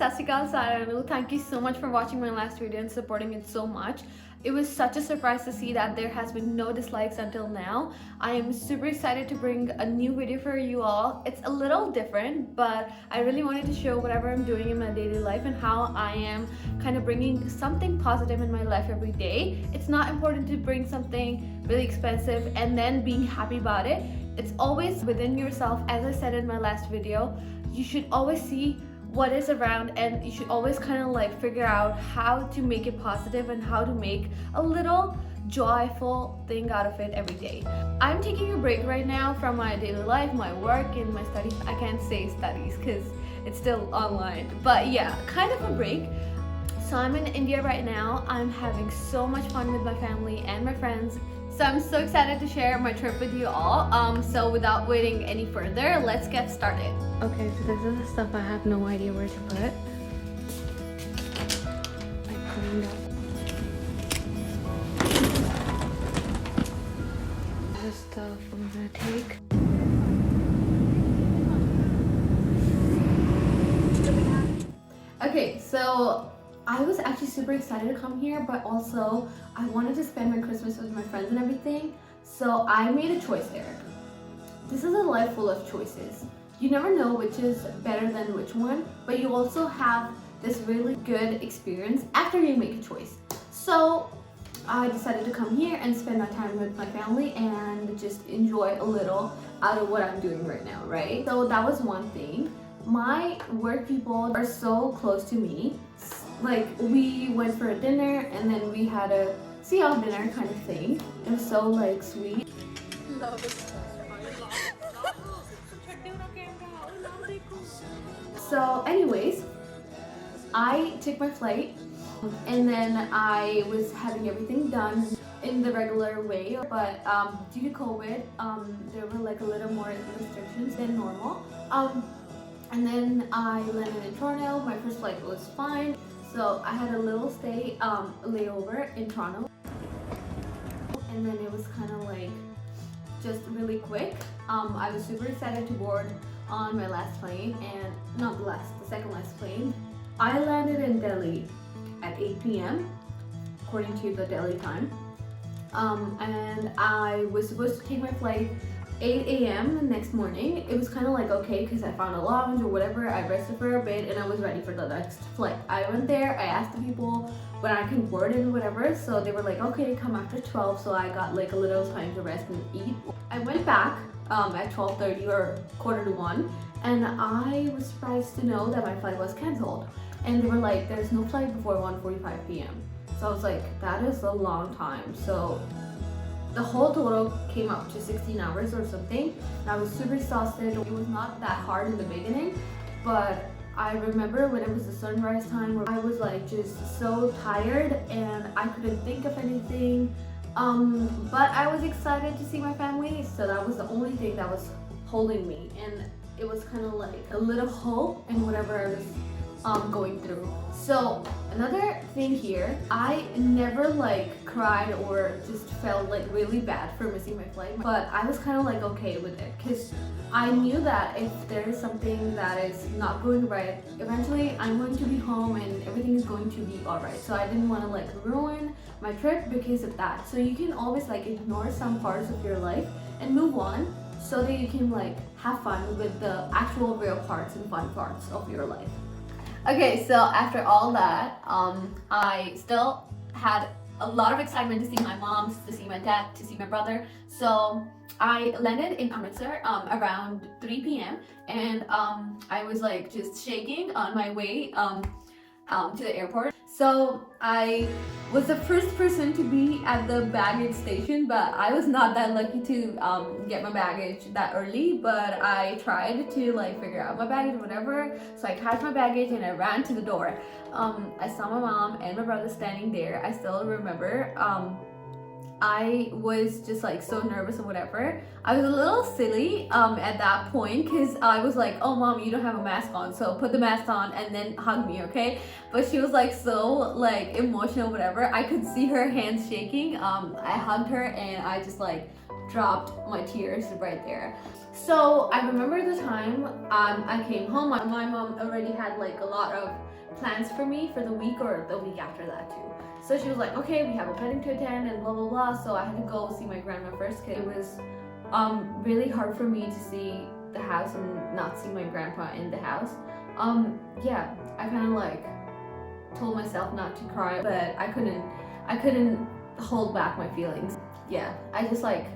Sat Sri Akal ਸਾਰਿਆਂ ਨੂੰ. Thank you so much for watching my last video and supporting it so much. It was such a surprise to see that there has been no dislikes until now. I am super excited to bring a new video for you all. It's a little different, but I really wanted to show whatever I'm doing in my daily life and how I am kind of bringing something positive in my life every day. It's not important to bring something really expensive and then being happy about it. It's always within yourself. As I said in my last video, you should always see what is around and you should always kind of like figure out how to make it positive and how to make a little joyful thing out of it every day. I'm taking a break right now from my daily life, my work and my studies. I can't say studies because it's still online, but yeah, kind of a break. So I'm in India right now. I'm having so much fun with my family and my friends. So I'm so excited to share my trip with you all. So without waiting any further, let's get started. Okay, so this is the stuff I have no idea where to put. I cleaned up. This is stuff I'm gonna take. Okay, so I was actually super excited to come here, but also I wanted to spend my Christmas with my friends and everything. So I made a choice there. This is a life full of choices. You never know which is better than which one, but you also have this really good experience after you make a choice. So I decided to come here and spend my time with my family and just enjoy a little out of what I'm doing right now, right? So that was one thing. My work people are so close to me. Like, we went for a dinner and then we had a see-off dinner kind of thing. It was so like sweet. Love it. So anyways, I took my flight and then I was having everything done in the regular way, but due to COVID, there were like a little more restrictions than normal. And then I landed in Toronto. My first flight was fine. So I had a little layover in Toronto. And then it was kind of like just really quick. I was super excited to board on my last plane, and not the second last plane. I landed in Delhi at 8 p.m. according to the Delhi time. And I was supposed to take my flight 8 a.m. the next morning. It was kind of like okay because I found a lounge or whatever. I rested for a bit and I was ready for the next flight. I went there, I asked the people when I can board and whatever, so they were like okay, come after 12. So I got like a little time to rest and eat. I went back at 12:30 or 1:45, and I was surprised to know that my flight was cancelled, and they were like there's no flight before 1:45 p.m. So I was like that is a long time. So the whole total came up to 16 hours or something. And I was super exhausted. It was not that hard in the beginning, but I remember when it was the sunrise time where I was like just so tired and I couldn't think of anything. But I was excited to see my family, so that was the only thing that was holding me, and it was kind of like a little hope in whatever I was going through. So another thing here, I never like cried or just felt like really bad for missing my flight, but I was kind of like okay with it because I knew that if there is something that is not going right, eventually I'm going to be home and everything is going to be alright. So I didn't want to like ruin my trip because of that. So you can always like ignore some parts of your life and move on so that you can like have fun with the actual real parts and fun parts of your life. Okay, so after all that, I still had a lot of excitement to see my mom, to see my dad, to see my brother. So I landed in Amritsar around 3 p.m. and I was like just shaking on my way to the airport. So I was the first person to be at the baggage station, but I was not that lucky to get my baggage that early, but I tried to like figure out my baggage, whatever. So I catch my baggage and I ran to the door. I saw my mom and my brother standing there. I still remember I was just like so nervous or whatever. I was a little silly at that point because I was like, oh mom, you don't have a mask on, so put the mask on and then hug me, okay? But she was like so like emotional, whatever. I could see her hands shaking. I hugged her and I just like dropped my tears right there. So I remember the time I came home. My mom already had like a lot of plans for me for the week or the week after that too. So she was like, okay, we have a wedding to attend and blah blah blah. So I had to go see my grandma first because it was really hard for me to see the house and not see my grandpa in the house. Yeah, I kind of like told myself not to cry, but I couldn't hold back my feelings. Yeah, I just like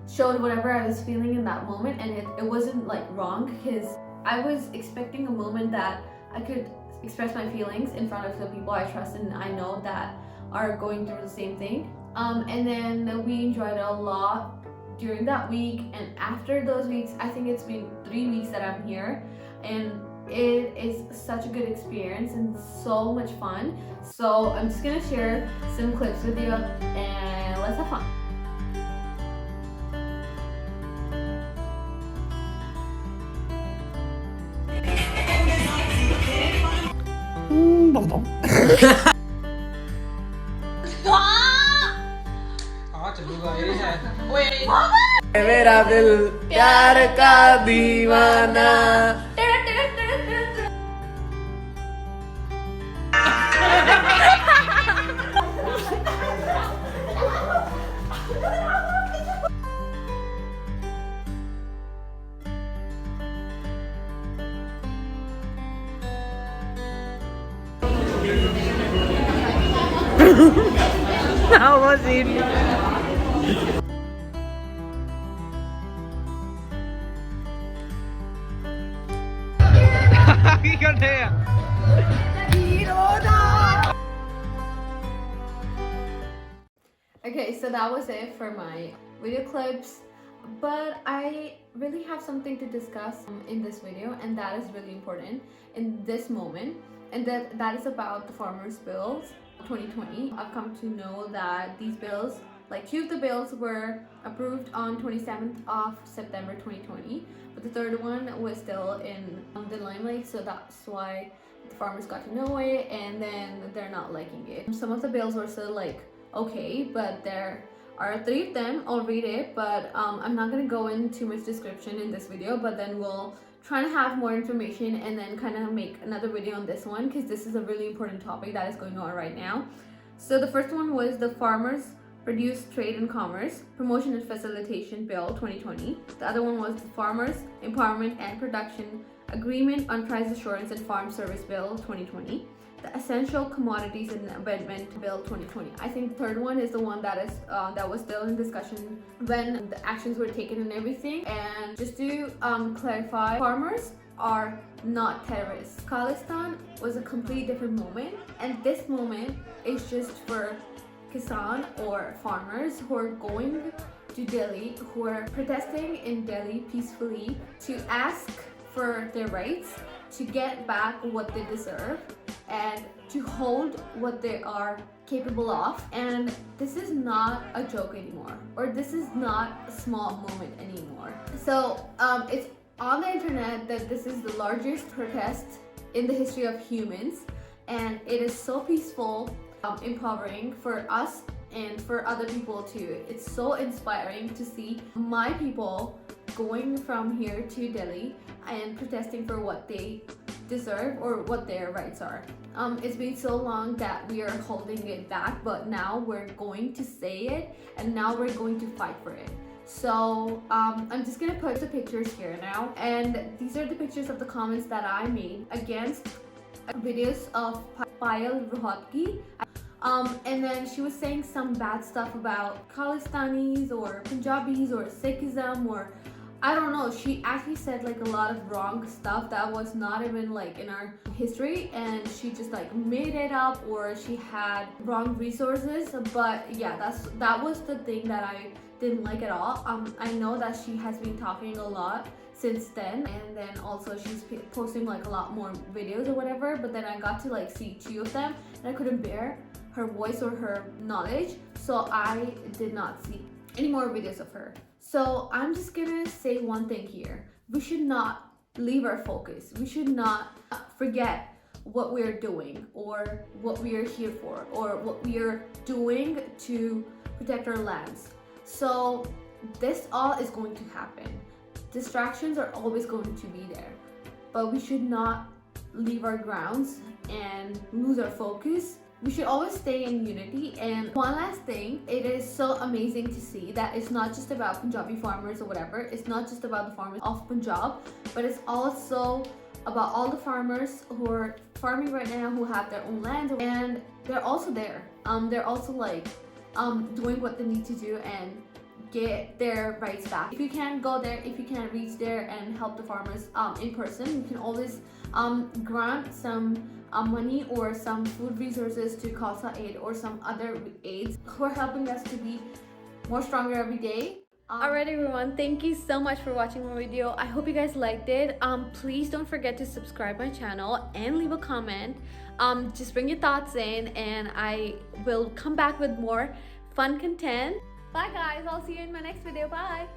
showed whatever I was feeling in that moment, and it wasn't like wrong because I was expecting a moment that I could express my feelings in front of the people I trust and I know that are going through the same thing. And then we enjoyed it a lot during that week, and after those weeks, I think it's been 3 weeks that I'm here, and it is such a good experience and so much fun. So I'm just gonna share some clips with you and let's have fun. मेरा दिल प्यार का दीवाना How was it? Okay, so that was it for my video clips, but I really have something to discuss in this video, and that is really important in this moment, and that is about the farmers' bills 2020. I've come to know that these bills, like 2 of the bills were approved on 27th of September 2020, but the third one was still in the limelight, so that's why the farmers got to know it, and then they're not liking it. Some of the bills were still like okay, but there are 3 of them. I'll read it, but I'm not gonna go into much description in this video, but then we'll try to have more information and then kind of make another video on this one because this is a really important topic that is going on right now. So the first one was the Farmers Produce Trade and Commerce Promotion and Facilitation Bill 2020. The other one was the Farmers Empowerment and Production Agreement on Price Assurance and Farm Service Bill 2020. The Essential Commodities and Amendment Bill 2020. I think the third one is the one that is that was still in discussion when the actions were taken and everything. And just to clarify, farmers are not terrorists. Khalistan was a completely different moment, and this moment is just for Kisaan or farmers who are going to Delhi, who are protesting in Delhi peacefully to ask for their rights, to get back what they deserve, and to hold what they are capable of. And this is not a joke anymore, or this is not a small moment anymore. So it's on the internet that this is the largest protest in the history of humans, and it is so peaceful, empowering for us and for other people too. It's so inspiring to see my people going from here to Delhi and protesting for what they deserve or what their rights are. It's been so long that we are holding it back, but now we're going to say it, and now we're going to fight for it. So I'm just gonna put the pictures here now, and these are the pictures of the comments that I made against videos of Payal Rohatgi. And then she was saying some bad stuff about Khalistanis or Punjabis or Sikhism, or I don't know. She actually said like a lot of wrong stuff that was not even like in our history, and she just like made it up, or she had wrong resources. But yeah, that was the thing that I didn't like at all. I know that she has been talking a lot since then, and then also she's posting like a lot more videos or whatever, but then I got to like see 2 of them and I couldn't bear her voice or her knowledge, so I did not see any more videos of her. So I'm just gonna say one thing here: we should not leave our focus. We should not forget what we're doing or what we are here for or what we are doing to protect our lands. So this all is going to happen. Distractions are always going to be there, but we should not leave our grounds and lose our focus. We should always stay in unity. And one last thing, it is so amazing to see that it's not just about Punjabi farmers or whatever, it's not just about the farmers of Punjab, but it's also about all the farmers who are farming right now, who have their own land, and they're also there. They're also like doing what they need to do and get their rights back. If you can't go there, if you can't reach there and help the farmers in person, you can always grant some money or some food resources to Khalsa Aid or some other aids who are helping us to be more stronger every day. Alright everyone, thank you so much for watching my video. I hope you guys liked it. Please don't forget to subscribe my channel and leave a comment. Just bring your thoughts in and I will come back with more fun content. Bye guys, I'll see you in my next video. Bye.